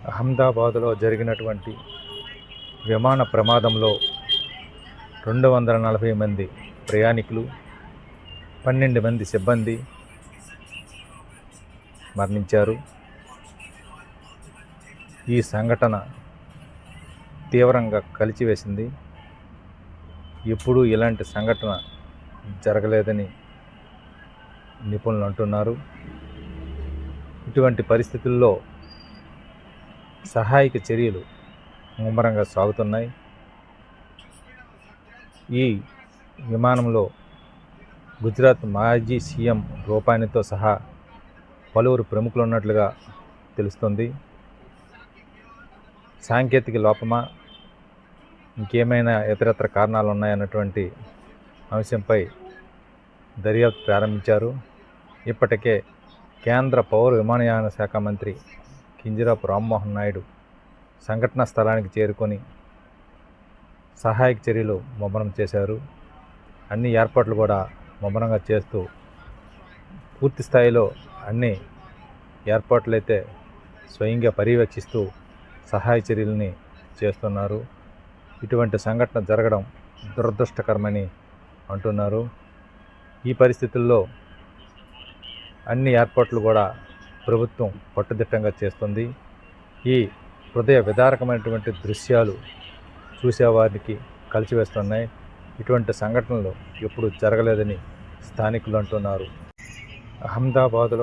అహ్మదాబాద్లో జరిగినటువంటి విమాన ప్రమాదంలో 240 మంది ప్రయాణికులు, 12 మంది సిబ్బంది మరణించారు. ఈ సంఘటన తీవ్రంగా కలిచివేసింది. ఎప్పుడూ ఇలాంటి సంఘటన జరగలేదని నిపుణులు అంటున్నారు. ఇటువంటి పరిస్థితుల్లో సహాయక చర్యలు ముమ్మరంగా సాగుతున్నాయి. ఈ విమానంలో గుజరాత్ మాజీ సీఎం రూపానితో సహా పలువురు ప్రముఖులు ఉన్నట్లుగా తెలుస్తుంది. సాంకేతిక లోపమా, ఇంకేమైనా ఇతరత్ర కారణాలు ఉన్నాయన్నటువంటి అంశంపై దర్యాప్తు ప్రారంభించారు. ఇప్పటికే కేంద్ర పౌర విమానయాన శాఖ మంత్రి కింజరాపు రామ్మోహన్ నాయుడు సంఘటనా స్థలానికి చేరుకొని సహాయక చర్యలు ముమ్మరం చేశారు. అన్ని ఏర్పాట్లు కూడా ముమ్మరంగా చేస్తూ పూర్తి స్థాయిలో అన్ని ఏర్పాట్లయితే స్వయంగా పర్యవేక్షిస్తూ సహాయ చర్యలని చేస్తున్నారు. ఇటువంటి సంఘటన జరగడం దురదృష్టకరమని అంటున్నారు. ఈ పరిస్థితుల్లో అన్ని ఏర్పాట్లు కూడా ప్రభుత్వం పట్టుదిట్టంగా చేస్తుంది. ఈ హృదయ విదారకమైనటువంటి దృశ్యాలు చూసేవారికి కలిచివేస్తున్నాయి. ఇటువంటి సంఘటనలు ఎప్పుడు జరగలేదని స్థానికులు అంటున్నారు. అహ్మదాబాద్లో